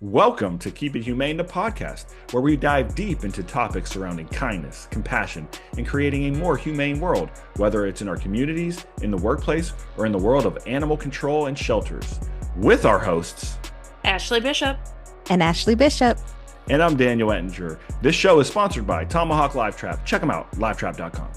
Welcome to Keep It Humane, the podcast, where we dive deep into topics surrounding kindness, compassion, and creating a more humane world, whether it's in our communities, in the workplace, or in the world of animal control and shelters. With our hosts, Ashlee Bishop. And Ashlee Bishop. And I'm Daniel Ettinger. This show is sponsored by Tomahawk Live Trap. Check them out, livetrap.com.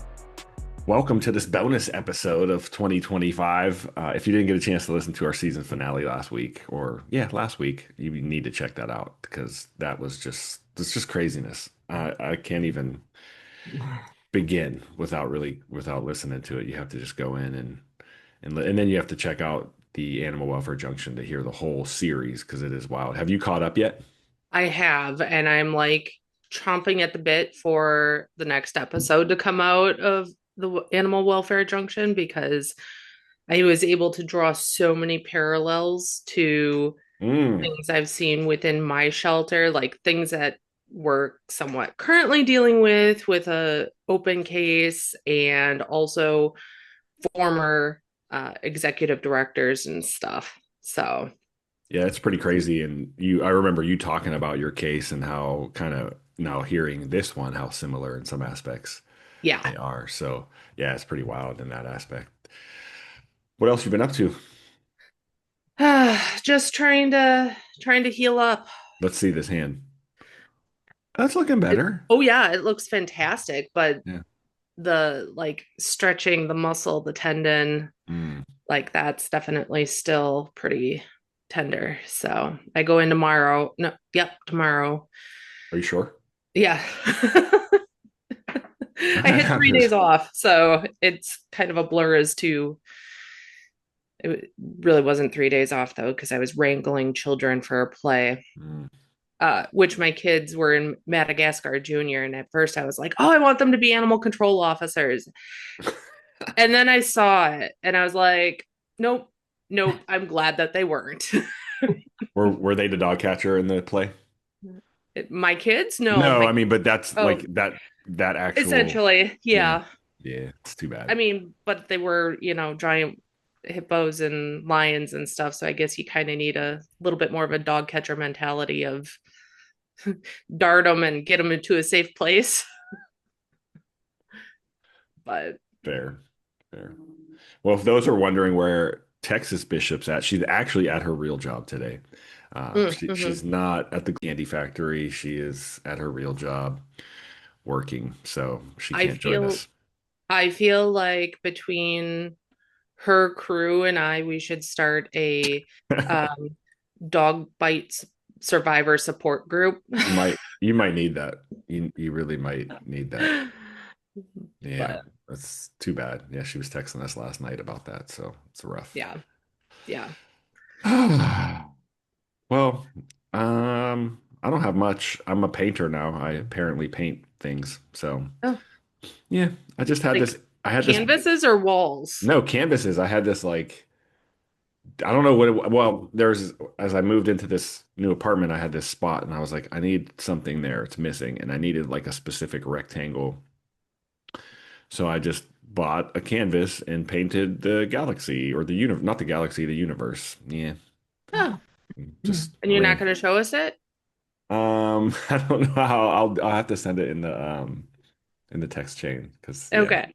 Welcome to this bonus episode of 2025. If you didn't get a chance to listen to our season finale last week, last week, you need to check that out because it's just craziness. I can't even begin without listening to it. You have to just go in and then you have to check out the Animal Welfare Junction to hear the whole series because it is wild. Have you caught up yet? I have, and I'm like chomping at the bit for the next episode to come out of the Animal Welfare Junction because I was able to draw so many parallels to things I've seen within my shelter, like things that we're somewhat currently dealing with a open case, and also former executive directors and stuff. So Yeah, it's pretty crazy. And I remember you talking about your case and how kind of now hearing this one, how similar in some aspects yeah. they are. So yeah, it's pretty wild in that aspect. What else you been up to? Just trying to heal up. Let's see this hand. That's looking better. Oh yeah, it looks fantastic, but Yeah. the like stretching the muscle, the tendon, Mm. like that's definitely still pretty tender. So I go in tomorrow. No, yep, tomorrow. Are you sure? Yeah. I had 3 days off, so it's kind of a blur as to it really wasn't 3 days off though, because I was wrangling children for a play. Mm. Which my kids were in Madagascar Junior. And at first I was like, oh, I want them to be animal control officers. And then I saw it and I was like, nope, nope, I'm glad that they weren't. Were they the dog catcher in the play? My kids? No, No, my I mean, but that's oh, like that actual. essentially, Yeah, yeah. yeah. It's too I bad. mean, but they were, giant hippos and lions and stuff. So I guess you kind of need a little bit more of a dog catcher mentality of dart them and get them into a safe place. But Fair, fair. Well, if those are wondering where Texas Bishop's at, she's actually at her real job today. She's not at the candy factory. She is at her real job working, so she I can't join feel us. I feel like between her crew and I, we should start a um, dog bites survivor support group. You might need that. You really might need that. Yeah, But that's too bad. Yeah, she was texting us last night about that, so it's rough. yeah, yeah. Well, I don't have much. I'm a painter now. I apparently paint things. So Oh, yeah, I just had like this. I had this. canvases or walls? No canvases. I had this like I don't know what. Well, there's as I moved into this new apartment, I had this spot, and I was like, I need something there. It's missing, and I needed like a specific rectangle. So I just bought a canvas and painted the galaxy or the universe, not the galaxy, the universe. Yeah, Oh, just and you're not ran. going to show us it? I don't know how I'll have to send it in the text chain because yeah. Okay.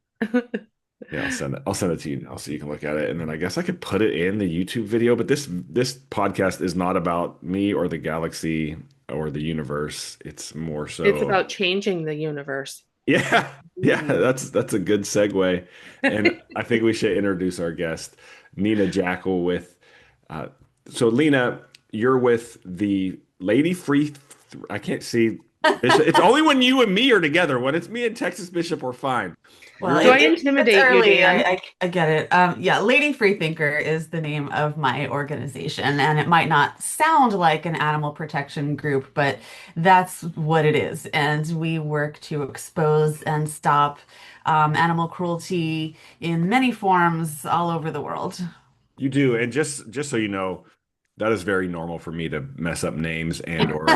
Yeah, I'll send it to you now so you can look at it. And then I guess I could put it in the YouTube video, but this podcast is not about me or the galaxy or the universe. It's more It's so about changing the universe. yeah, yeah, Ooh. that's a good segue. And I think we should introduce our guest, Nina Jackel with uh so Lena, you're with the Lady Free I can't see Bishop. It's only when you and me are together. When it's me and Texas Bishop, we're fine. Well, You're Do with I it's intimidate you, early. Dan? I get it. Yeah, Lady Freethinker is the name of my organization, and it might not sound like an animal protection group, but that's what it is. And we work to expose and stop animal cruelty in many forms all over the world. You do, and just so you know, that is very normal for me to mess up names and or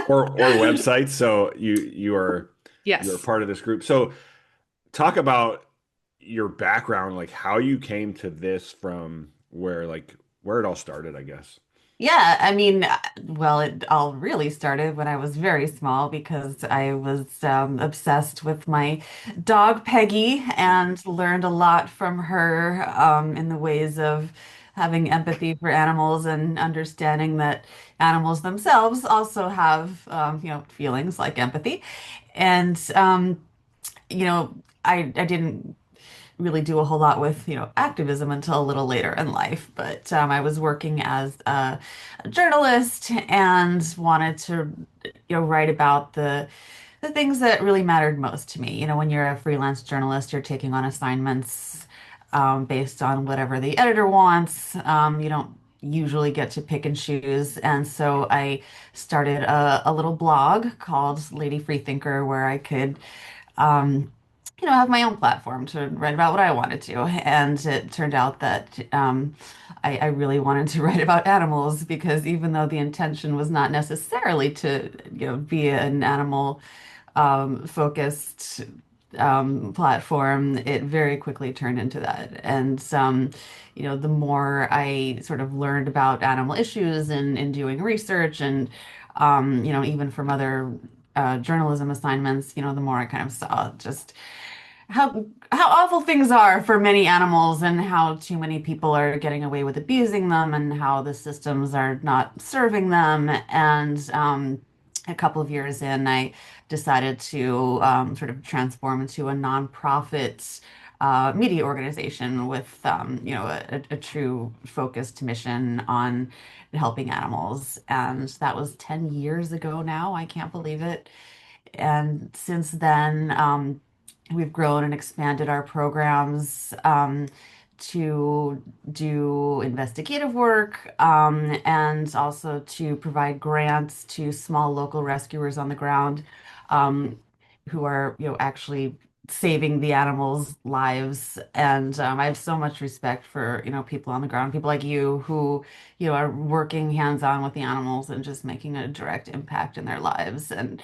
websites. So you're Yes. part of this group. So talk about your background, like how you came to this from where it all started, I guess. Yeah, I mean, well, it all really started when I was very small because I was obsessed with my dog Peggy and learned a lot from her in the ways of having empathy for animals and understanding that animals themselves also have, feelings like empathy. And, I didn't really do a whole lot with, activism until a little later in life. But I was working as a journalist and wanted to, write about the things that really mattered most to me. When you're a freelance journalist, you're taking on assignments based on whatever the editor wants. You don't usually get to pick and choose. And so I started a little blog called Lady Freethinker where I could um, have my own platform to write about what I wanted to. And it turned out that I really wanted to write about animals because even though the intention was not necessarily to, be an animal focused platform, it very quickly turned into that. And the more I sort of learned about animal issues and in doing research and even from other journalism assignments, the more I kind of saw just how awful things are for many animals and how too many people are getting away with abusing them and how the systems are not serving them. And a couple of years in, I decided to sort of transform into a nonprofit media organization with a true focused mission on helping animals. And that was 10 years ago now. I can't believe it. And since then, we've grown and expanded our programs to do investigative work and also to provide grants to small local rescuers on the ground um, who are, actually saving the animals' lives. And I have so much respect for, people on the ground, people like you who, are working hands-on with the animals and just making a direct impact in their lives. And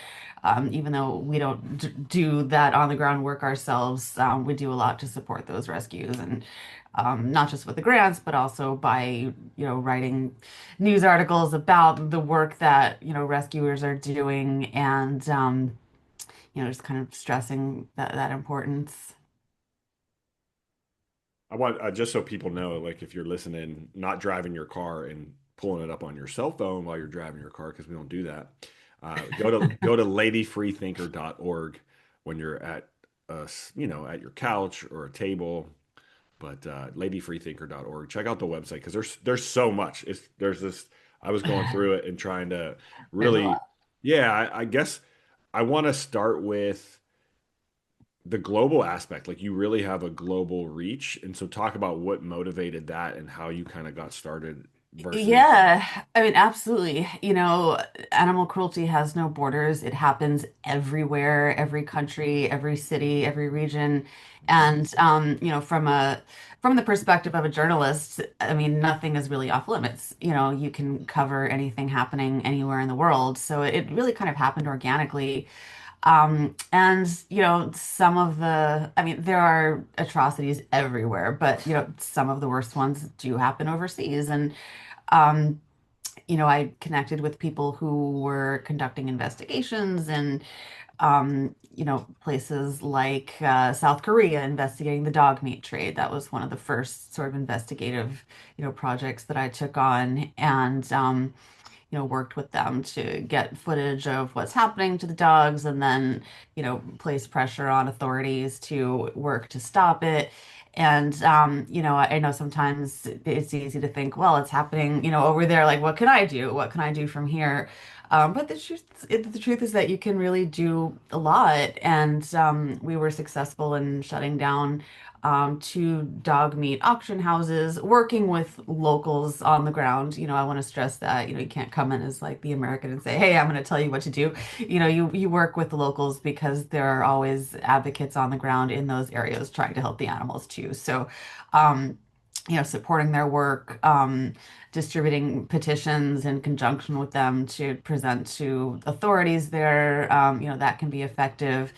even though we don't do that on the ground work ourselves, we do a lot to support those rescues and not just with the grants, but also by, writing news articles about the work that, rescuers are doing and, just kind of stressing that importance. I want just so people know, like if you're listening, not driving your car and pulling it up on your cell phone while you're driving your car, because we don't do that. Go to ladyfreethinker.org when you're at at your couch or a table. But ladyfreethinker.org. Check out the website because there's so much. There's this. I was going through it and trying to There's a really, lot. yeah. I guess I want to start with the global aspect. Like you really have a global reach, and so talk about what motivated that and how you kind of got started versus. Yeah, I mean, absolutely. Animal cruelty has no borders. It happens everywhere, every country, every city, every region. And from the perspective of a journalist, I mean, nothing is really off limits. You can cover anything happening anywhere in the world. So it really kind of happened organically. And some of I mean, there are atrocities everywhere, but some of the worst ones do happen overseas. And um, I connected with people who were conducting investigations in, places like South Korea investigating the dog meat trade. That was one of the first sort of investigative, projects that I took on. And worked with them to get footage of what's happening to the dogs and then, place pressure on authorities to work to stop it. And, I know sometimes it's easy to think, well, it's happening, over there. Like, what can I do? What can I do from here? But the truth is that you can really do a lot. And we were successful in shutting down two dog meat auction houses, working with locals on the ground. I want to stress that, you can't come in as like the American and say, hey, I'm going to tell you what to do. You work with the locals because there are always advocates on the ground in those areas trying to help the animals too. So, um, supporting their work, distributing petitions in conjunction with them to present to authorities there, that can be effective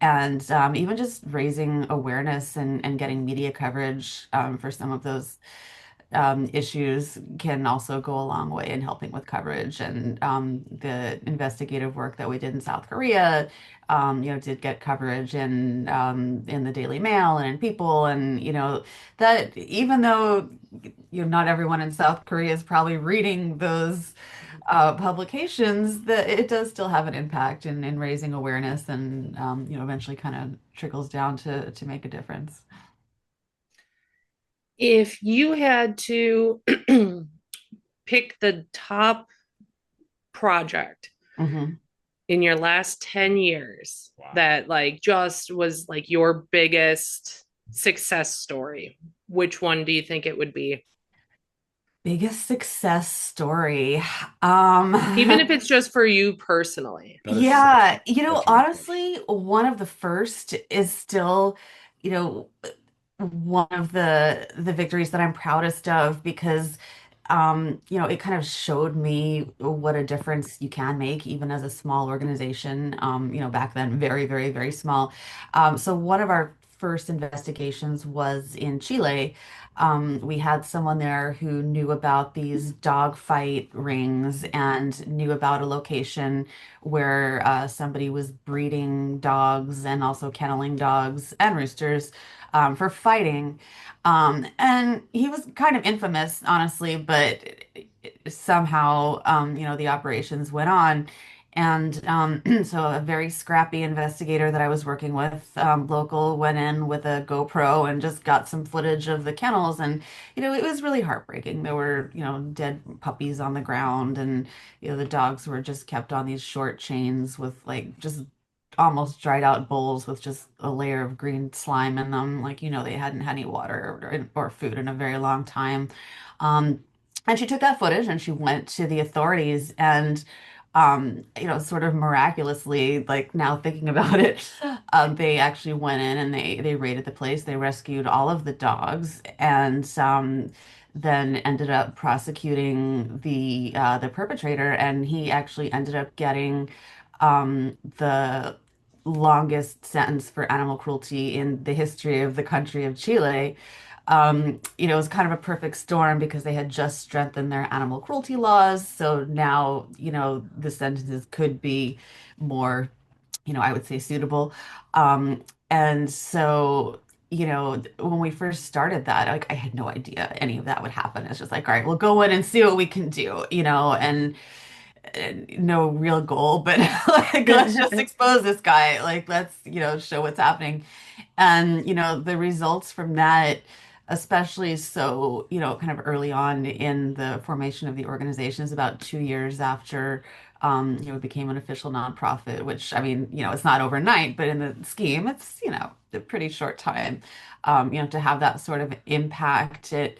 and even just raising awareness and getting media coverage for some of those issues can also go a long way in helping with coverage. And the investigative work that we did in South Korea, did get coverage in the Daily Mail and in People, and that even though not everyone in South Korea is probably reading those publications, that it does still have an impact in raising awareness and eventually kind of trickles down to make a difference. If you had to pick the top project Hmm. in your last 10 years Wow. that like just was like your biggest success story, which one do you think it would be? Biggest success story. Even if it's just for you personally. That is Yeah, such a good question. honestly, one of the first is still, you know, one of the victories that I'm proudest of because it kind of showed me what a difference you can make even as a small organization. Back then very, very, very small. So one of our first investigations was in Chile. We had someone there who knew about these dogfight rings and knew about a location where somebody was breeding dogs and also kenneling dogs and roosters for fighting. And he was kind of infamous, honestly, but somehow, the operations went on. And so a very scrappy investigator that I was working with, local, went in with a GoPro and just got some footage of the kennels. And, it was really heartbreaking. There were, dead puppies on the ground, and, the dogs were just kept on these short chains with like just almost dried out bowls with just a layer of green slime in them. Like, they hadn't had any water or food in a very long time. Um, and she took that footage and she went to the authorities and sort of miraculously, like now thinking about it, they actually went in and they raided the place. They rescued all of the dogs and then ended up prosecuting the perpetrator, and he actually ended up getting the longest sentence for animal cruelty in the history of the country of Chile. It was kind of a perfect storm because they had just strengthened their animal cruelty laws. So now, the sentences could be more, I would say suitable. And so, when we first started that, like I had no idea any of that would happen. It's just like, all right, we'll go in and see what we can do, and no real goal, but like let's just expose this guy. Like let's, show what's happening. And, the results from that, especially so, kind of early on in the formation of the organization, is about 2 years after it became an official nonprofit, which I mean, it's not overnight, but in the scheme, it's, a pretty short time. To have that sort of impact, it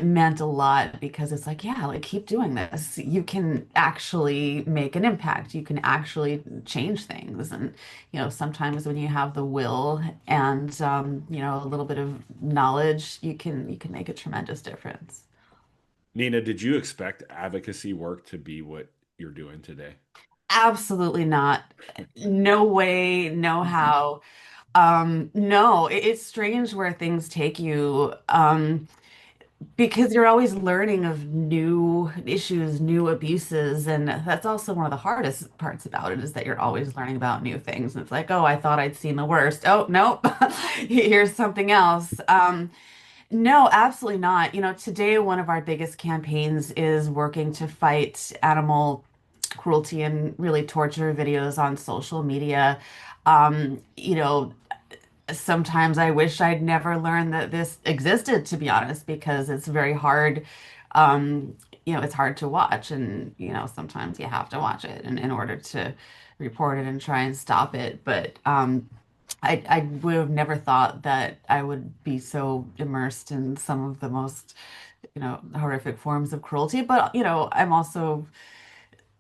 meant a lot because it's like, yeah, like keep doing this. You can actually make an impact. You can actually change things. And, sometimes when you have the will and a little bit of knowledge, you can make a tremendous difference. Nina, did you expect advocacy work to be what you're doing today? Absolutely not. No way, no how. No, it's strange where things take you. Because you're always learning of new issues, new abuses, and that's also one of the hardest parts about it is that you're always learning about new things. And it's like, oh, I thought I'd seen the worst. Oh, nope, here's something else. No, absolutely not. Today one of our biggest campaigns is working to fight animal cruelty and really torture videos on social media. Sometimes I wish I'd never learned that this existed, to be honest, because it's very hard. Um, it's hard to watch, and sometimes you have to watch it in order to report it and try and stop it. But I would have never thought that I would be so immersed in some of the most, horrific forms of cruelty. But I'm also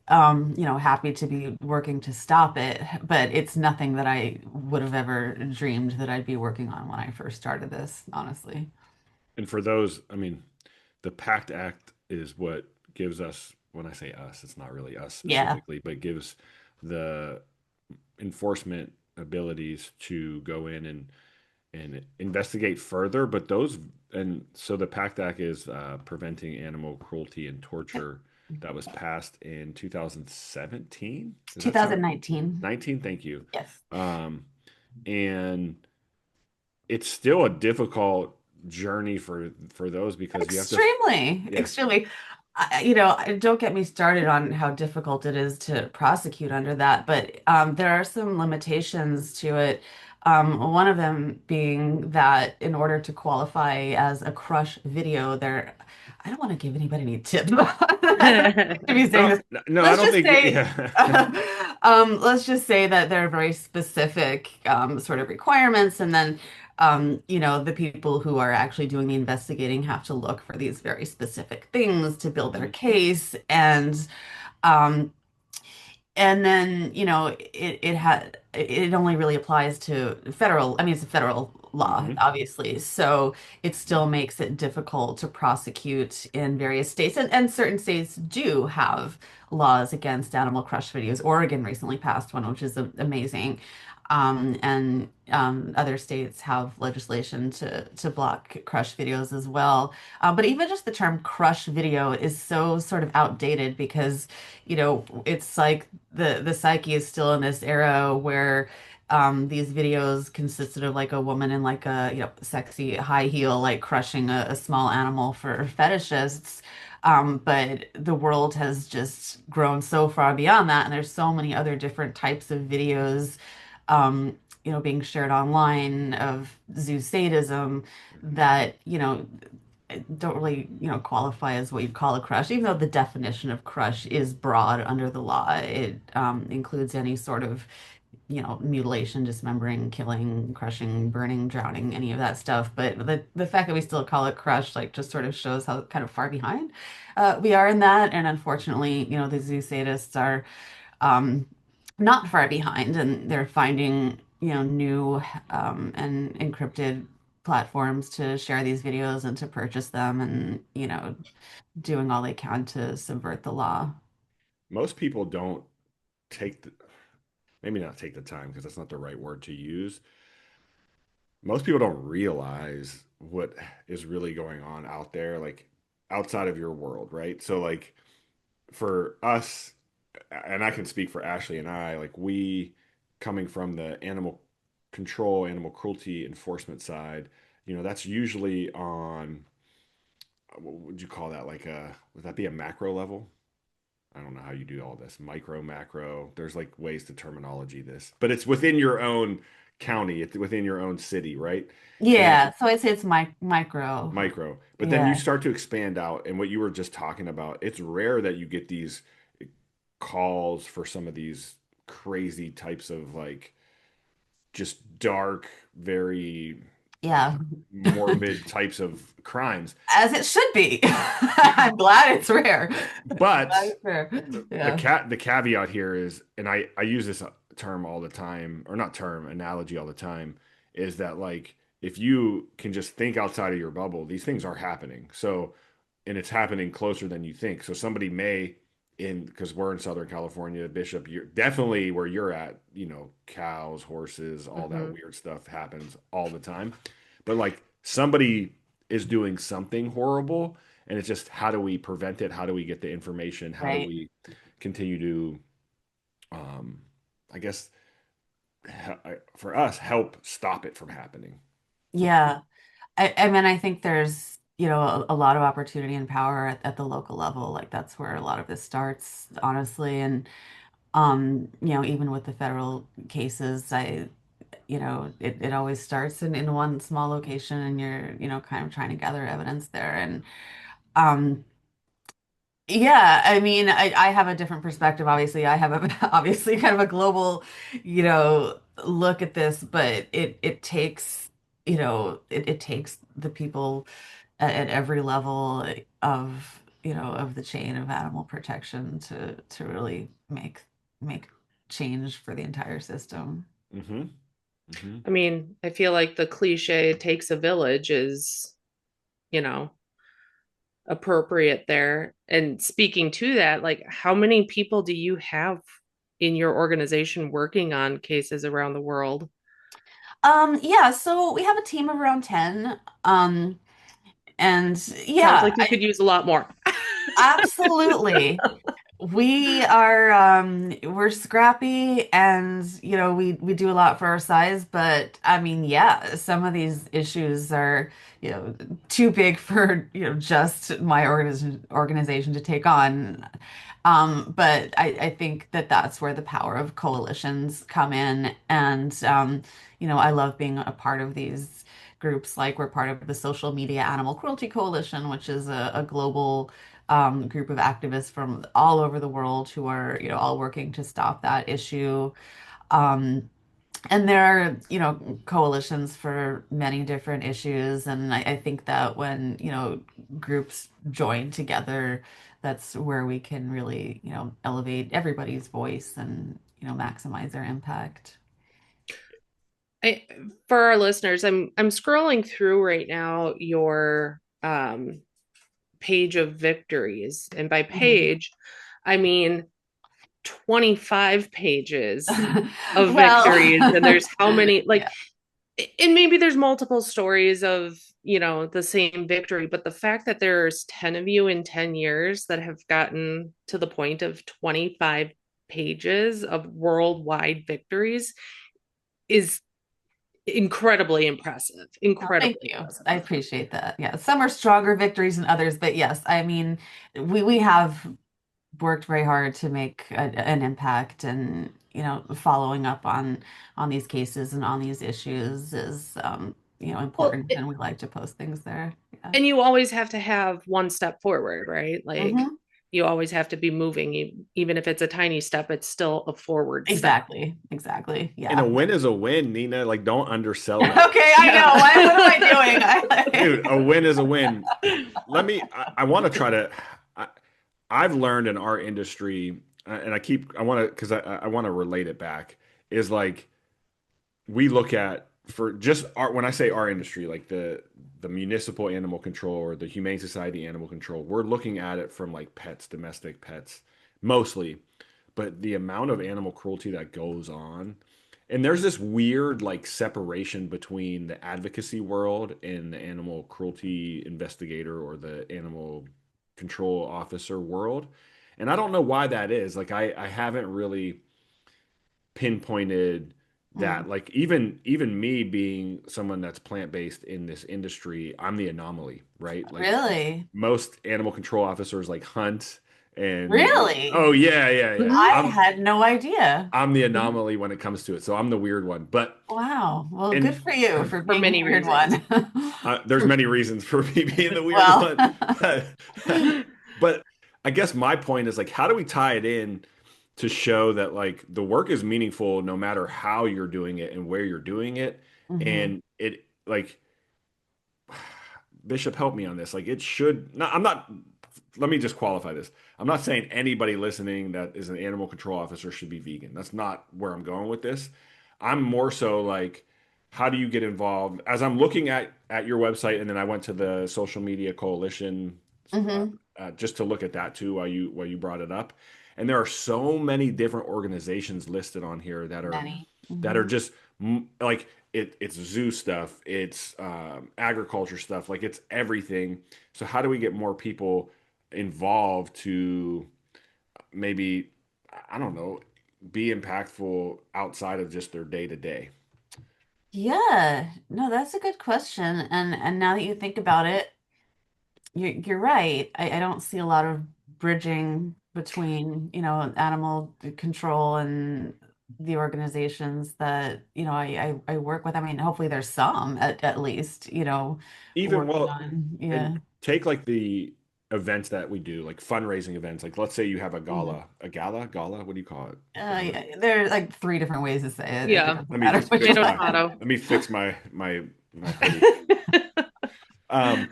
happy to be working to stop it, but it's nothing that I would have ever dreamed that I'd be working on when I first started this, honestly. And for those, I mean, the PACT Act is what gives us, when I say us, it's not really us Yeah. specifically, but gives the enforcement abilities to go in and investigate further. But those and so the PACT Act is preventing animal cruelty and Yep. torture that was passed in 2017. Does that sound 2019. 19? Thank you. Yes. Um, and it's still a difficult journey for those because you have to, Extremely, yeah. extremely. Don't get me started on how difficult it is to prosecute under that, but there are some limitations to it. One of them being that in order to qualify as a crush video, I don't want to give anybody any tips to be saying No, this. no, I Let's don't just think, say, yeah. let's just say that there are very specific sort of requirements, and then the people who are actually doing the investigating have to look for these very specific things to build their Mhm. case. Um, and then, it only really applies to federal, I mean, it's a federal law, Mhm. obviously. So it still makes it difficult to prosecute in various states. And certain states do have laws against animal crush videos. Oregon recently passed one, which is amazing. And other states have legislation to block crush videos as well. But even just the term crush video is so sort of outdated because it's like the psyche is still in this era where these videos consisted of like a woman in like a sexy high heel like crushing a small animal for fetishists. But the world has just grown so far beyond that, and there's so many other different types of videos, being shared online of zoo sadism that don't really, qualify as what you'd call a crush, even though the definition of crush is broad under the law. It includes any sort of, mutilation, dismembering, killing, crushing, burning, drowning, any of that stuff. But the fact that we still call it crush, like, just sort of shows how kind of far behind we are in that. And unfortunately, the zoo sadists are um, not far behind, and they're finding, new and encrypted platforms to share these videos and to purchase them, and doing all they can to subvert the law. Most people don't take the, maybe not take the time because that's not the right word to use. Most people don't realize what is really going on out there, like outside of your world, right? So, like, for us, and I can speak for Ashley and I, like, we coming from the animal control, animal cruelty enforcement side, that's usually on, what would you call that? Like would that be a macro level? I don't know how you do all this. Micro, macro. There's like ways to terminology this, but it's within your own county, it's within your own city, right? And Yeah, so I'd say it's micro. micro. But then you Yeah. start to expand out, and what you were just talking about, it's rare that you get these calls for some of these crazy types of like just dark, very Yeah. morbid types of crimes. As it should be. I'm glad it's rare. But Glad it's rare. Yeah. the caveat here is, and I use this term all the time, or not term, analogy all the time, is that like if you can just think outside of your bubble, these things are happening. So, and it's happening closer than you think. So somebody may in because we're in Southern California, Bishop, you're definitely where you're at, cows, horses, all that Hmm. weird stuff happens all the time. But like somebody is doing something horrible, and it's just how do we prevent it? How do we get the information? How do Right. we continue to, um, I guess, for us, help stop it from happening? Yeah. I mean, I think there's, a lot of opportunity and power at the local level. Like that's where a lot of this starts, honestly. And even with the federal cases, it always starts in one small location, and you're, kind of trying to gather evidence there. And um yeah, I mean, I have a different perspective. Obviously, I have obviously kind of a global, look at this, but it takes, it takes the people at every level of the chain of animal protection to really make change for the entire system. Mm-hmm. Mm-hmm. I mean, I feel like the cliche "it takes a village" is, you know, appropriate there. And speaking to that, like, how many people do you have in your organization working on cases around the world? Yeah, so we have a team of around 10. And Sounds yeah, like we could use a lot more. absolutely. We are we're scrappy and we do a lot for our size, but I mean, yeah, some of these issues are, too big for, just my organization to take on. But I think that that's where the power of coalitions come in. And I love being a part of these groups. Like we're part of the Social Media Animal Cruelty Coalition, which is a global group of activists from all over the world who are, all working to stop that issue. Um, and there are, coalitions for many different issues. And I think that when, groups join together, that's where we can really, elevate everybody's voice and, maximize their impact. I, for our listeners, I'm scrolling through right now your page of victories, and by Mhm. page, I mean 25 pages of victories, and Well, there's how many, like, yeah, and maybe there's multiple stories of, the same victory, but the fact that there's 10 of you in 10 years that have gotten to the point of 25 pages of worldwide victories is incredibly impressive. oh, thank Incredibly you. I impressive. appreciate that. Yeah, some are stronger victories than others, but yes, I mean, we have worked very hard to make an impact, and following up on these cases and on these issues is Well, important, and we like to post things there. Yeah. and you always have to have one step forward, right? Like Hmm. you always have to be moving, even if it's a tiny step, it's still a forward step. Exactly. And a Yeah. win is a win, Nina. Like, don't undersell that. Okay, I know. Yeah. What am I doing? Dude, a win is a win. I want to try to, I, I've learned in our industry, and I want to, because I want to relate it back, is like, we look at for just our when I say our industry, like the municipal animal control or the humane society animal control, we're looking at it from like pets, domestic pets, mostly. But the amount of animal cruelty that goes on, and there's this weird like separation between the advocacy world and the animal cruelty investigator or the animal control officer world. And I don't know why that is. Like I haven't really pinpointed Mm, that, like even me being someone that's plant-based in this industry, I'm the anomaly, right? Like really? most animal control officers like hunt and Really? oh yeah. Mhm. I had no idea. I'm the anomaly when it comes to it. So I'm the weird one. But Wow. Well, good and for you for For being the many weird reasons. one. there's many reasons for me being the weird Well, one. But I guess my point is like, how do we tie it in to show that like the work is meaningful no matter how you're doing it and where you're doing it? mhm. And it like Bishop, help me on this. Like it should not, I'm not, let me just qualify this. I'm not saying anybody listening that is an animal control officer should be vegan. That's not where I'm going with this. I'm more so like, how do you get involved? As I'm looking at your website, and then I went to the social media coalition uh, Mhm. just to look at that too while you brought it up. And there are so many different organizations listed on here Many. that are Mhm. just like it's zoo stuff, it's agriculture stuff, like it's everything. So how do we get more people involved to maybe, I don't know, be impactful outside of just their day to day? Yeah. No, that's a good question. And now that you think about it, you're right. I don't see a lot of bridging between, animal control and the organizations that, I work with. I mean, hopefully there's some at least, Even working well, on, and yeah. take like the events that we do, like fundraising events. Like let's say you have Mhm. gala. What do you call it? Gala. Yeah, there are like three different ways to say it. It Yeah. doesn't Let me matter just which fix Tomato, my one. tomato. let me fix my hoodie. Um,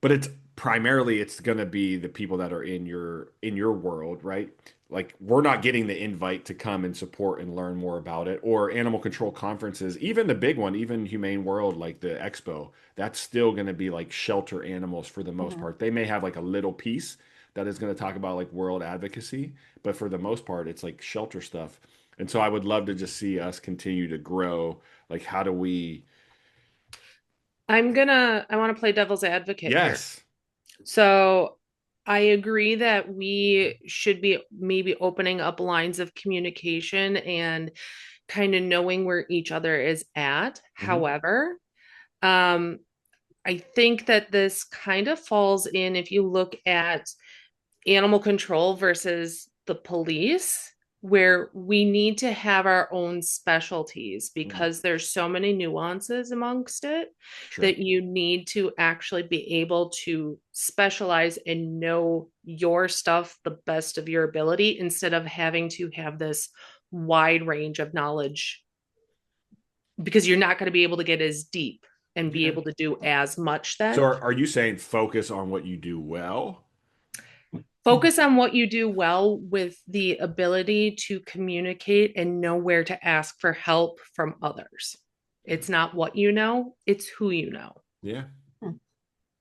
but it's primarily it's going to be the people that are in your world, right? Like we're not getting the invite to come and support and learn more about it, or animal control conferences, even the big one, even Humane World, like the expo, that's still going to be like shelter animals for the most Mhm. part. They may have like a little piece that is going to talk about like world advocacy, but for the most part it's like shelter stuff. And so I would love to just see us continue to grow. Like how do we I want to play devil's advocate here. Yes. So I agree that we should be maybe opening up lines of communication and kind of knowing where each other is at. Hmm. However, um, I think that this kind of falls in if you look at animal control versus the police, where we need to have our own specialties because there's so many nuances amongst it Sure. that you need to actually be able to specialize and know your stuff the best of your ability instead of having to have this wide range of knowledge because you're not going to be able to get as deep and be Yeah. able to do as much So then. are you saying focus on what you do well? Focus on what you do well with the ability to communicate and know where to ask for help from others. It's not what you know, it's who you know. Yeah. Hmm.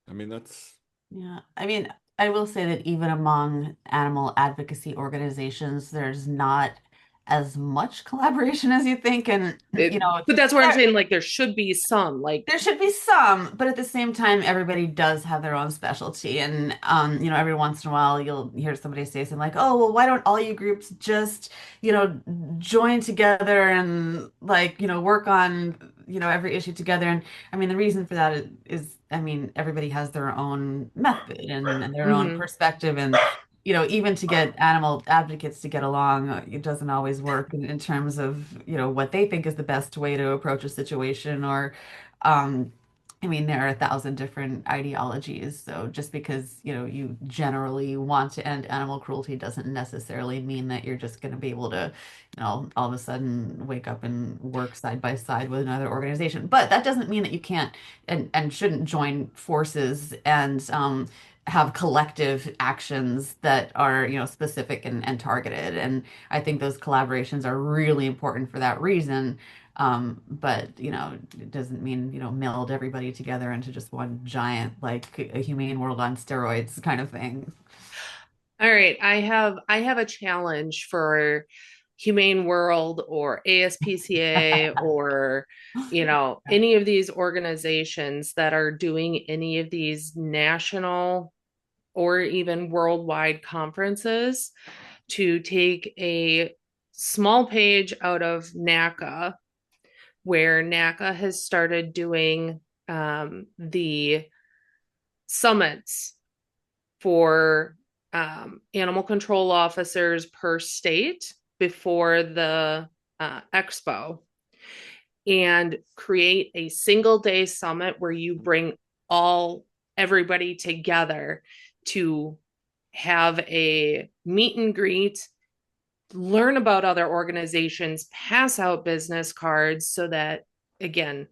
I mean, that's Yeah, I mean, I will say that even among animal advocacy organizations, there's not as much collaboration as you think. And, But that's where I'm saying, like, there should be some, like, there should be some, but at the same time, everybody does have their own specialty. And every once in a while you'll hear somebody say something like, "Oh, well, why don't all you groups just, join together and like, work on, every issue together?" And I mean, the reason for that is, I mean, everybody has their own method and their own mhm. perspective. And even to get animal advocates to get along, it doesn't always work in terms of, what they think is the best way to approach a situation or, um, I mean, there are 1,000 different ideologies. So just because, you generally want to end animal cruelty doesn't necessarily mean that you're just going to be able to, all of a sudden wake up and work side by side with another organization. But that doesn't mean that you can't and shouldn't join forces and, have collective actions that are, specific and targeted. And I think those collaborations are really important for that reason. But it doesn't mean, meld everybody together into just one giant, like a humane world on steroids kind of thing. All right, I have a challenge for Humane World or ASPCA or any of these organizations that are doing any of these national or even worldwide conferences to take a small page out of NACA, where NACA has started doing the summits for animal control officers per state before the expo and create a single day summit where you bring everybody together to have a meet and greet, learn about other organizations, pass out business cards so that, again,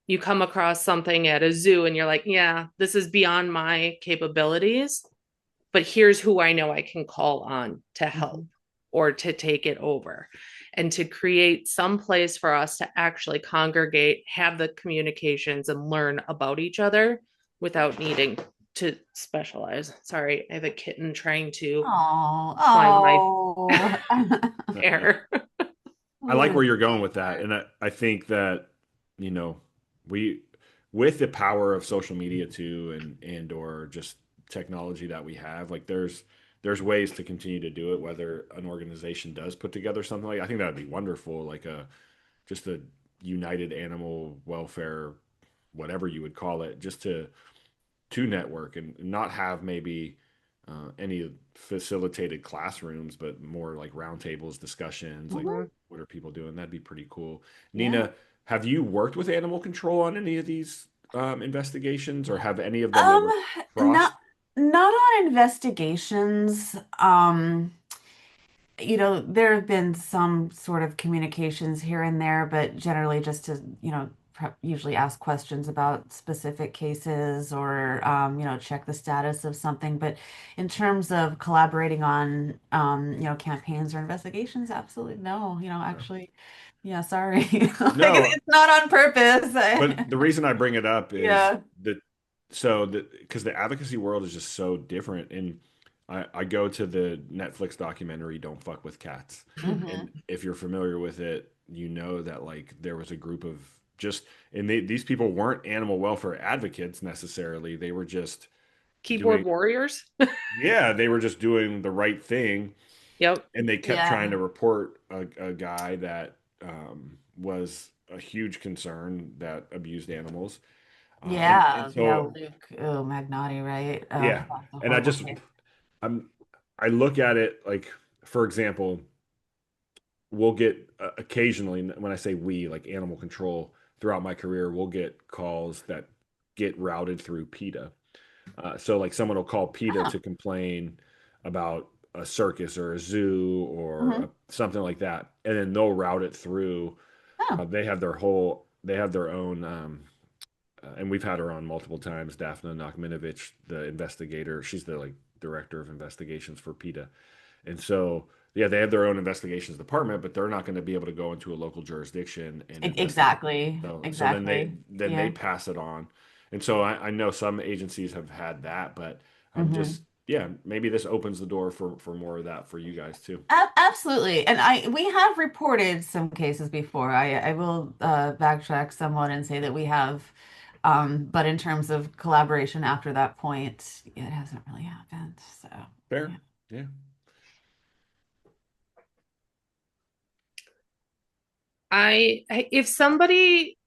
you come across something at a zoo and you're like, yeah, this is beyond my capabilities, but here's who I know I can call on to help or to take it over. And to create some place for us to actually congregate, have the communications, and learn about each other without needing to specialize. Sorry, I have a kitten trying to Oh, climb my oh. hair. I like where you're going with that. And I think that, you know, we with the power of social media too and or just technology that we have, like there's ways to continue to do it, whether an organization does put together something like I think that'd be wonderful, like a just a united animal welfare, whatever you would call it, just to network and not have maybe any facilitated classrooms, but more like roundtables, discussions, like Mhm. what are people doing? That'd be pretty cool. Yeah. Nina, have you worked with animal control on any of these investigations, or have any of them Um, ever not crossed? not on investigations. There have been some sort of communications here and there, but generally just to, usually ask questions about specific cases or, check the status of something. But in terms of collaborating on, campaigns or investigations, absolutely no. Actually, yeah, sorry. Like No, it's not on purpose. but the reason I bring it up is Yeah. that because the advocacy world is just so different. And I go to the Netflix documentary Don't Fuck with Cats. And Hmm. if you're familiar with it, you know that like there was a group of just, and these people weren't animal welfare advocates necessarily. They were just Keyboard doing, warriors. yeah, they were just doing the right thing. Yep. And they kept trying Yeah. to report a guy that was a huge concern that abused animals. And Yeah. Yeah. so, Luke, oh, Magnotti, right? yeah. That's a And I horrible just, case. I'm, I look at it like, for example, we'll get occasionally, when I say we, like animal control throughout my career, we'll get calls that get routed through PETA. So like someone will call PETA Oh. to complain about a circus or a zoo or Hmm. something like that, and then they'll route it through. Oh. They have their own, and we've had her on multiple times. Daphne Nakminovich, the investigator, she's the like director of investigations for PETA, and so yeah, they have their own investigations department, but they're not going to be able to go into a local jurisdiction and investigate. Exactly. So Exactly. then they Yeah. pass it on, and so I know some agencies have had that, but just Hmm. yeah, maybe this opens the door for more of that for you guys too. Absolutely. And we have reported some cases before. I will backtrack somewhat and say that we have, but in terms of collaboration after that point, it hasn't really happened. So, yeah. Fair, yeah. If somebody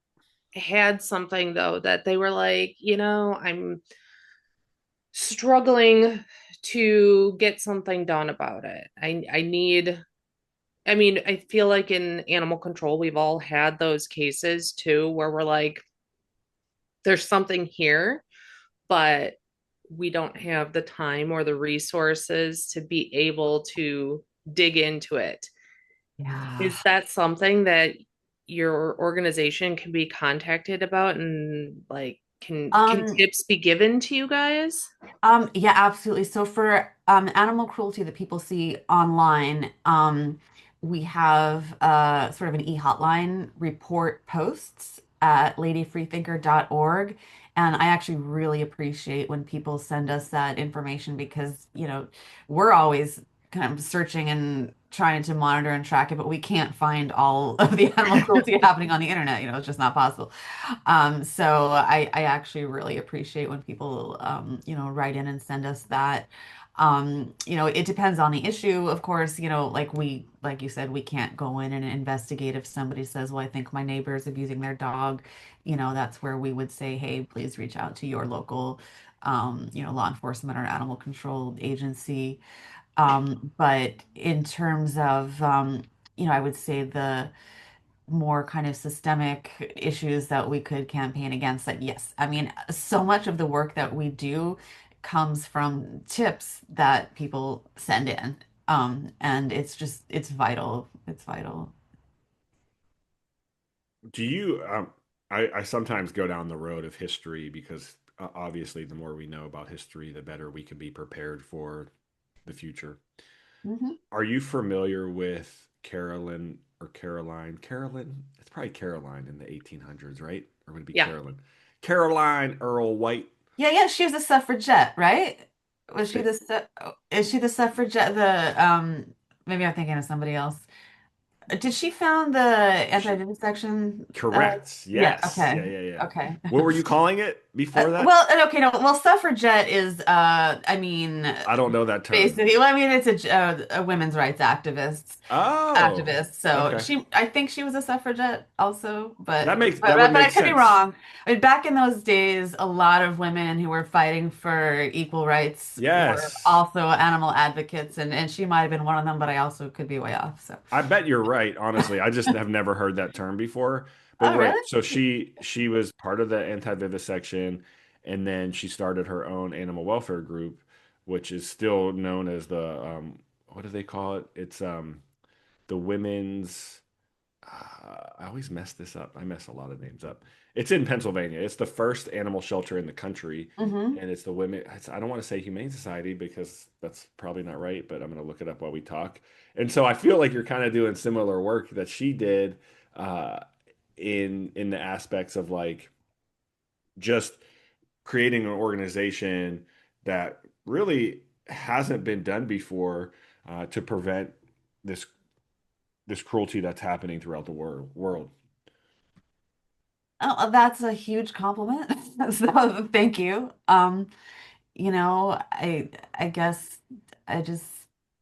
had something though that they were like, I'm struggling to get something done about it. I need I mean, I feel like in animal control we've all had those cases too where we're like there's something here, but we don't have the time or the resources to be able to dig into it. Yeah. Is that something that your organization can be contacted about and like can Um, tips be given to you guys? yeah, absolutely. So for animal cruelty that people see online, we have sort of an e-hotline report posts at ladyfreethinker.org. And I actually really appreciate when people send us that information because, we're always kind of searching and trying to monitor and track it, but we can't find all of the animal cruelty happening on the internet. It's just not possible. So I actually really appreciate when people, write in and send us that. It depends on the issue, of course, like you said, we can't go in and investigate if somebody says, well, I think my neighbor is abusing their dog. That's where we would say, hey, please reach out to your local, law enforcement or animal control agency. But in terms of, I would say the more kind of systemic issues that we could campaign against that, yes, I mean, so much of the work that we do comes from tips that people send in. And it's vital. It's vital. Do you? I sometimes go down the road of history because obviously, the more we know about history, the better we can be prepared for the future. Hmm. Are you familiar with Carolyn or Caroline? Carolyn? It's probably Caroline in the 1800s, right? Or would it be Yeah. Carolyn? Caroline Earl White. Yeah, yeah, she was a suffragette, right? Was she Th- the is she the suffragette maybe I'm thinking of somebody else. Did she found the She, anti-vivisection? correct. Yeah, Yes. okay. Yeah, yeah, yeah. Okay. What were you calling it before that? Okay, no. Well, suffragette is, I mean, I don't know that term. basically, well, I mean, it's a women's rights Oh, activist. So okay. I think she was a suffragette also, That but makes but that would but I make could be sense. wrong. I mean, back in those days, a lot of women who were fighting for equal rights were Yes. also animal advocates, and she might have been one of them, but I also could be way off. So, I bet you're right, honestly. I just have never heard that term before. But oh, right, really? so she was part of the anti-vivisection, and then she started her own animal welfare group, which is still known as the what do they call it? It's the women's I always mess this up. I mess a lot of names up. It's in Pennsylvania. It's the first animal shelter in the country, Mm-hmm. and it's the women. I don't want to say Humane Society because that's probably not right, but I'm going to look it up while we talk. And so I feel like you're kind of doing similar work that she did uh, in the aspects of like just creating an organization that really hasn't been done before to prevent this cruelty that's happening throughout the world. Oh, that's a huge compliment. So thank you. I guess I just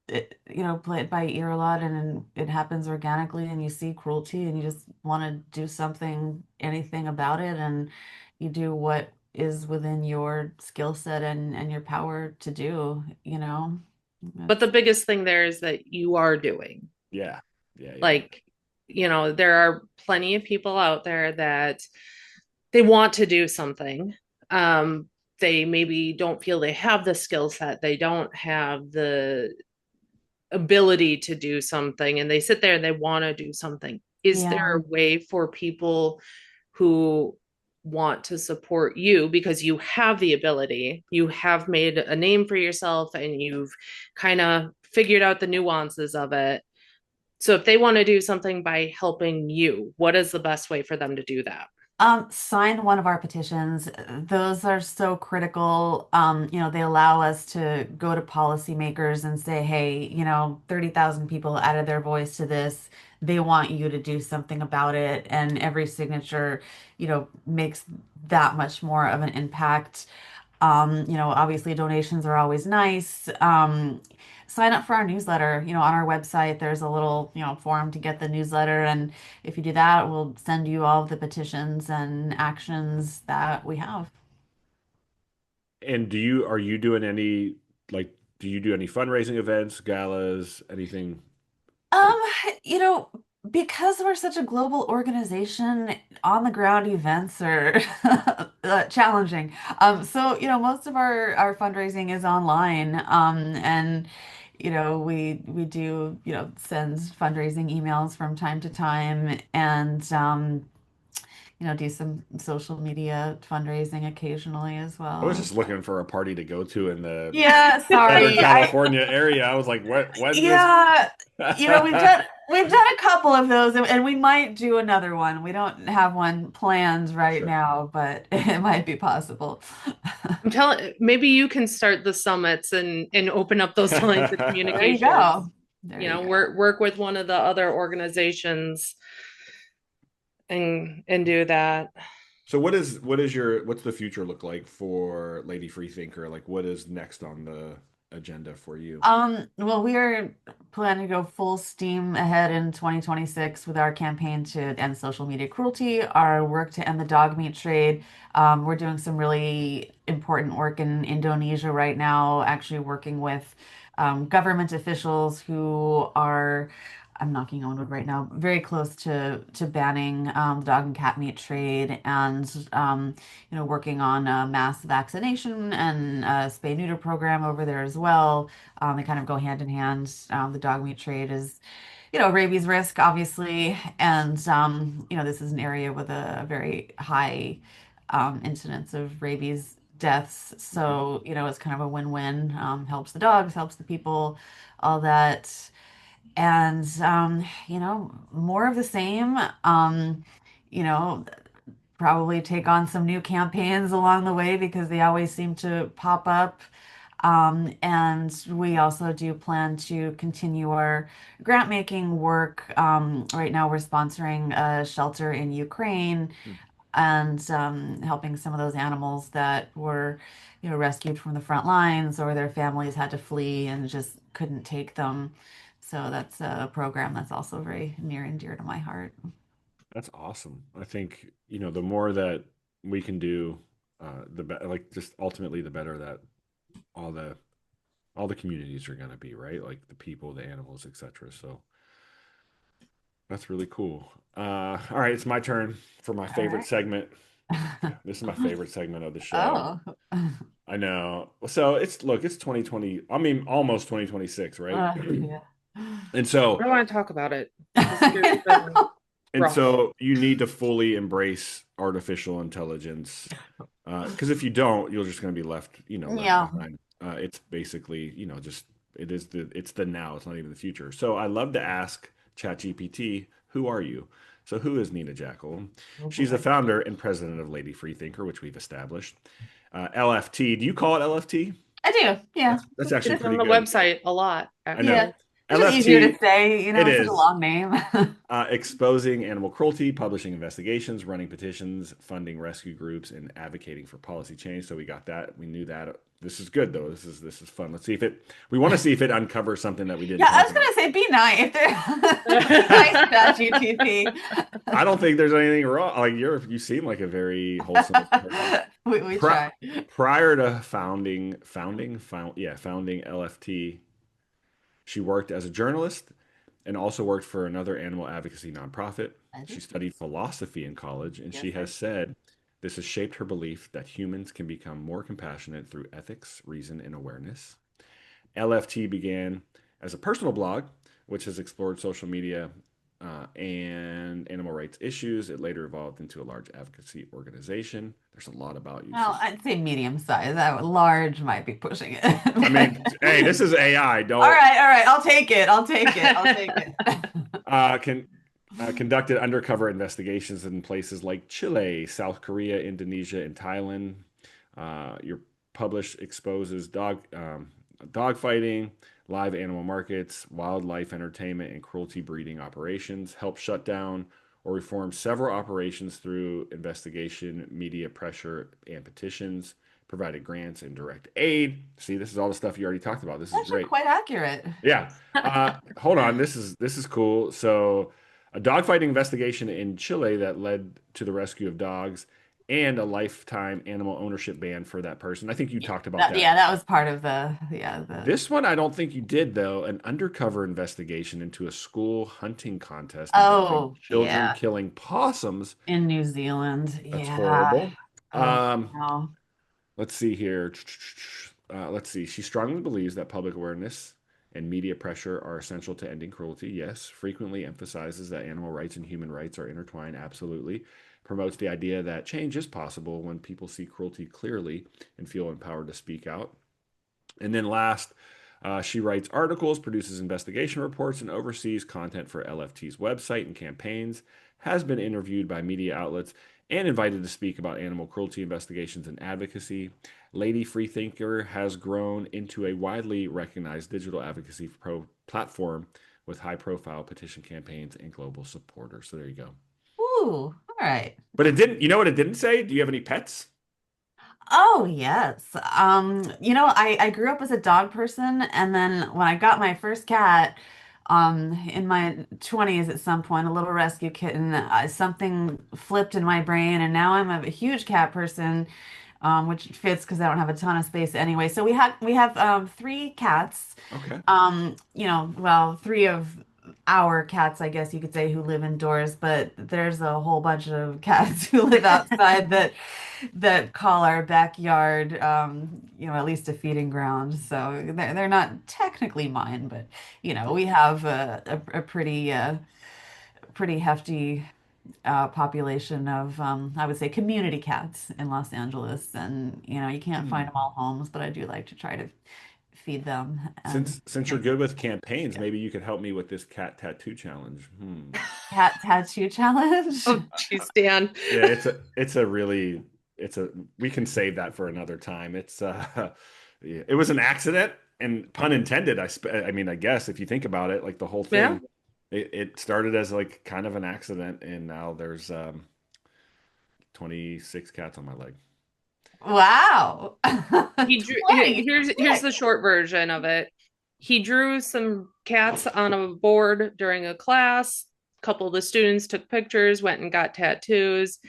play it by ear a lot, and it happens organically, and you see cruelty and you just want to do something, anything about it, and you do what is within your skill set and your power to do, you know. But the That's biggest thing there is that you are doing. Yeah. Yeah. Yeah. Like, there are plenty of people out there that they want to do something. They maybe don't feel they have the skill set, they don't have the ability to do something, and they sit there and they want to do something. Is there yeah. a way for people who want to support you because you have the ability, you have made a name for yourself, and you've kind of figured out the nuances of it? So if they want to do something by helping you, what is the best way for them to do that? Sign one of our petitions. Those are so critical. They allow us to go to policymakers and say, hey, 30,000 people added their voice to this. They want you to do something about it. And every signature, makes that much more of an impact. Obviously donations are always nice. Sign up for our newsletter. On our website, there's a little, form to get the newsletter. And if you do that, we'll send you all of the petitions and actions that we have. And are you doing any, like, do you do any fundraising events, galas, anything? Um, Like, you know, because we're such a global organization, on the ground events are challenging. So, most of our fundraising is online. And we do, send fundraising emails from time to time, and do some social media fundraising occasionally as I was well. just looking for a party to go to in the Yeah, Southern sorry. California area. I was like, when's this? Yeah, we've done a couple of those, and we might do another one. We don't have one planned right Sure. now, but it might be possible. I'm telling, maybe you can start the summits and open up those lines of There you communication. go. There you go. Work with one of the other organizations and do that. So what's the future look like for Lady Freethinker? Like, what is next on the agenda for you? Well, we are planning to go full steam ahead in 2026 with our campaign to end social media cruelty, our work to end the dog meat trade. We're doing some really important work in Indonesia right now, actually working with government officials who are, I'm knocking on wood right now, very close to banning the dog and cat meat trade, and working on a mass vaccination and a spay neuter program over there as well. They kind of go hand in hand. The dog meat trade is, rabies risk, obviously, and this is an area with a very high incidence of rabies deaths. So, it's kind of a win-win. Helps the dogs, helps the people, all that. And more of the same. You know, Probably take on some new campaigns along the way because they always seem to pop up. And we also do plan to continue our grant making work. Right now, we're sponsoring a shelter in Ukraine and helping some of those animals that were, rescued from the front lines, or their families had to flee and just couldn't take them. So that's a program that's also very near and dear to my heart. That's awesome. I think, the more that we can do, the better, like just ultimately the better that all the all the communities are going to be, right? Like the people, the animals, etc. So that's really cool. All right, it's my turn for my All favorite right. segment. This is my favorite segment of the show. Oh. I know. So it's 2020. I mean, almost 2026, right? Yeah. And so I don't want to talk about it. This year's I been know. And rough. so you need to fully embrace artificial intelligence, because if you don't, you're just going to be left Yeah. behind. It's basically, just it's the now. It's not even the future. So I love to ask ChatGPT, who are you? So who is Nina Jackel? Oh She's the boy. founder and president of Lady Freethinker, which we've established. LFT. Do you call it LFT? I do. Yeah. That's actually It's Just, on pretty the good. website a lot, I know. yeah. actually. It's just easier to LFT, say, it it's such a is. long name. Exposing animal cruelty, publishing investigations, running petitions, funding rescue groups, and advocating for policy change. So we got that. We knew that. This is good though. This is fun. Let's see if it. We want to see if it uncovers something that we didn't Yeah, I talk was about. gonna say be nice. If they're nice ChatGPT. I don't think there's anything wrong. Like you seem like a very wholesome person. We try. Prior to founding LFT, she worked as a journalist and also worked for another animal advocacy nonprofit. I She think studied philosophy in college, and yes, she has said this has shaped her belief that humans can become more compassionate through ethics, reason, and awareness. LFT began as a personal blog, which has explored social media and animal rights issues. It later evolved into a large advocacy organization. There's a lot about you. well, I'd say medium size. Large might be pushing it. I mean, hey, this is AI. Don't. All right. I'll take it. I'll take it. I'll take it. Can conducted undercover investigations in places like Chile, South Korea, Indonesia, and Thailand. Your published exposes dog fighting, live animal markets, wildlife entertainment, and cruelty breeding operations. Help shut down or reform several operations through investigation, media pressure, and petitions. Provided grants and direct aid. See, this is all the stuff you already talked about. This is Actually, great. quite accurate. Yeah. Hold on. This is cool. So, a dogfighting investigation in Chile that led to the rescue of dogs and a lifetime animal ownership ban for that person. I think you talked about that. Yeah, that was part of the. This one I don't think you did though. An undercover investigation into a school hunting contest involving Oh, children yeah. killing possums. In New Zealand. That's Yeah. horrible. Oh, Um, no. Let's see here. Let's see. She strongly believes that public awareness and media pressure are essential to ending cruelty. Yes. Frequently emphasizes that animal rights and human rights are intertwined. Absolutely. Promotes the idea that change is possible when people see cruelty clearly and feel empowered to speak out. And then last, she writes articles, produces investigation reports, and oversees content for LFT's website and campaigns. Has been interviewed by media outlets and invited to speak about animal cruelty investigations and advocacy. Lady Freethinker has grown into a widely recognized digital advocacy platform with high profile petition campaigns and global supporters. So there you go. Ooh, all right. But it didn't, you know what it didn't say? Do you have any pets? Oh, yes. I grew up as a dog person, and then when I got my first cat, in my 20s at some point, a little rescue kitten, something flipped in my brain, and now I'm a huge cat person, which fits because I don't have a ton of space anyway. So we have three cats. Okay. Well, three of our cats, I guess you could say, who live indoors, but there's a whole bunch of cats who live outside that call our backyard, at least a feeding ground. So they're not technically mine, but we have a pretty hefty population of I would say community cats in Los Angeles, and you can't find them all homes, but I do like to try to feed them. And Since you're good with campaigns, maybe you could help me with this cat tattoo challenge. cat tattoo challenge. Oh, geez, Dan. Yeah, we can save that for another time. Yeah, it was an accident and pun intended. I mean, I guess if you think about it, like the whole Yeah. thing, it started as like kind of an accident, and now there's 26 cats on my leg. Wow. He drew 20. here's the short version of it. He drew some cats on a board during a class. A couple of the students took pictures, went and got tattoos.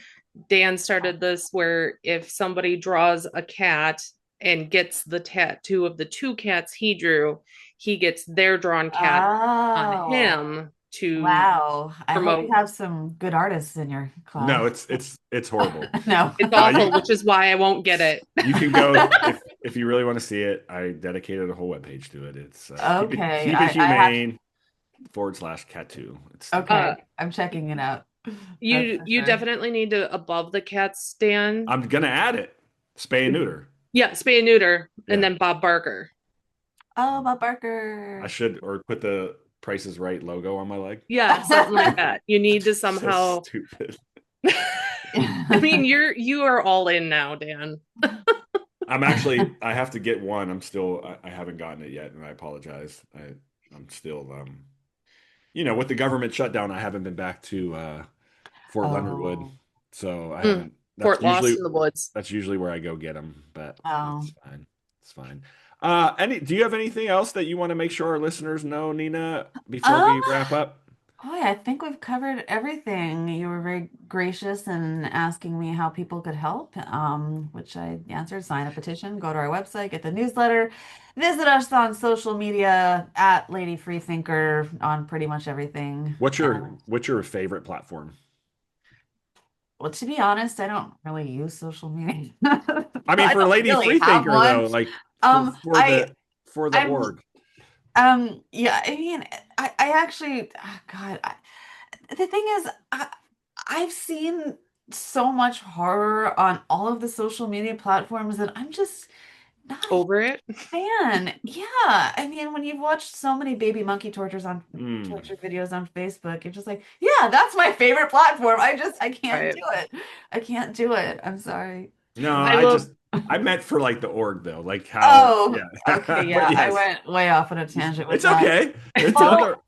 Dan started this where if somebody draws a cat and gets the tattoo of the two cats he drew, he gets their drawn cat on Oh, him to wow. I hope promote. you have some good artists in your No, class. it's horrible. No. It's awful, which is why I won't get it. You can go if you really want to see it. I dedicated a whole webpage to it. It's Okay. keep it humane /cat two. It's Okay. I'm checking it out. That's You for you sure. definitely need to above the cat stand. I'm gonna add it. Spay and neuter. Yeah, spay and neuter, and Yeah. then Bob Barker. Oh, Bob I Barker. should or put the Price is Right logo on my leg. Yeah, something like that. You need to So somehow. stupid. I mean, you are all in now, Dan. I have to get one. I haven't gotten it yet, and I apologize. I'm still, with the government shutdown, I haven't been back to Fort Leonard Wood, Oh, so I Mm. haven't. Fort Lost in the Woods. That's usually where I go get them, but oh. it's fine. It's fine. Do you have anything else that you want to make sure our listeners know, Nina, before Um, we wrap up? Boy, I think we've covered everything. You were very gracious in asking me how people could help, which I answered. Sign a petition, go to our website, get the newsletter, visit us on social media at Lady Freethinker on pretty much everything. What's your favorite platform? Well, to be honest, I don't really use social media. I mean, I for don't Lady really have Freethinker one. though, like for Um, for I the for the I'm org. yeah, I mean, I actually, God, the thing is, I've seen so much horror on all of the social media platforms that I'm just not a Over it. fan. Yeah, I mean, when you've watched so many baby monkey Mm. torture videos on Facebook, you're just like, yeah, that's my favorite platform. I can't Right. do it. I can't do it. I'm sorry. No, I I love just I meant for like the org though, like how Oh, okay, yeah. But yeah, I yes, went way off on a tangent with it's that. okay. It's Follow not.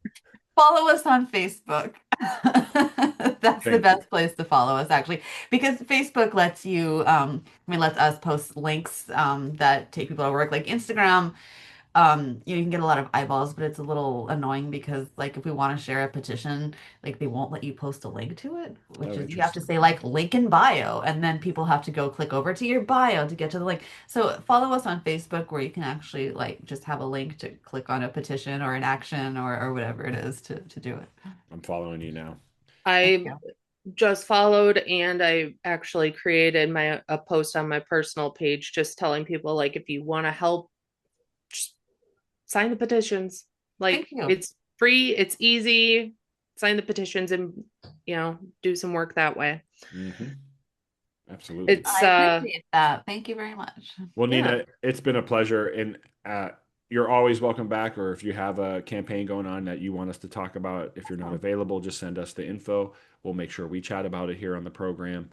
Follow us on Facebook. That's the Thank you. best place to follow us, actually, because Facebook lets you, lets us post links that take people to work. Like Instagram, you can get a lot of eyeballs, but it's a little annoying because, like, if we want to share a petition, like, they won't let you post a link to it, which Oh, is you have to interesting. say, like, link in bio, and then people have to go click over to your bio to get to the link. So follow us on Facebook where you can actually, like, just have a link to click on a petition or an action or whatever it is to do it. I'm following you now. Thank I you. just followed and I actually created my a post on my personal page just telling people like if you want to help, just sign the petitions. Thank Like you. it's free, it's easy. Sign the petitions and do some work that way. Hmm. Absolutely. It's I appreciate that. Thank you very much. Well, yeah. Nina, it's been a pleasure, and you're always welcome back. Or if you have a campaign going on that you want us to talk about, if you're not Oh, available, just send us the info. We'll make sure we chat about it here on the program.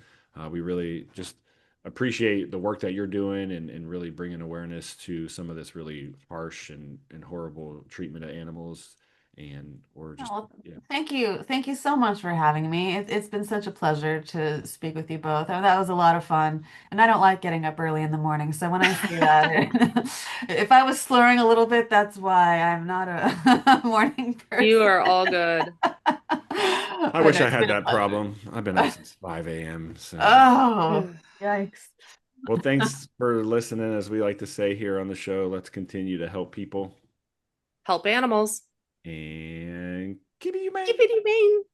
We really just appreciate the work that you're doing and really bringing awareness to some of this really harsh and horrible treatment of animals. And or yeah, just, well, yeah. thank you. Thank you so much for having me. It's been such a pleasure to speak with you both. That was a lot of fun. And I don't like getting up early in the morning. So when I say that, if I was slurring a little bit, that's why I'm not a morning You person. are all good. I But wish no, I it's had been a that pleasure. problem. I've been up since 5 a.m. So. Oh, yikes. Well, thanks for listening. As we like to say here on the show, let's continue to help people Help animals. and keep it humane. Keep it humane.